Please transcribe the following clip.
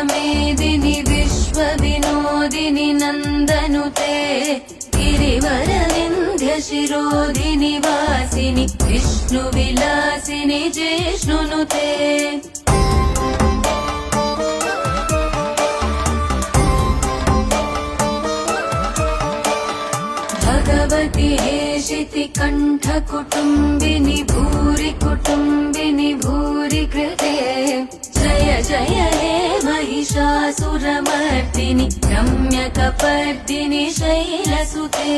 मेदिनि विश्वविनोदिनि नन्दनुते गिरिवरविन्ध्यशिरोधिनि वासिनि विष्णुविलासिनि जिष्णुनुते भगवति हेशिति कण्ठकुटुम्बिनि भूरि कुटुम्बिनि भूरि कृते जय जय हे महिषासुरमर्दिनि रम्यकपर्दिनि शैलसुते।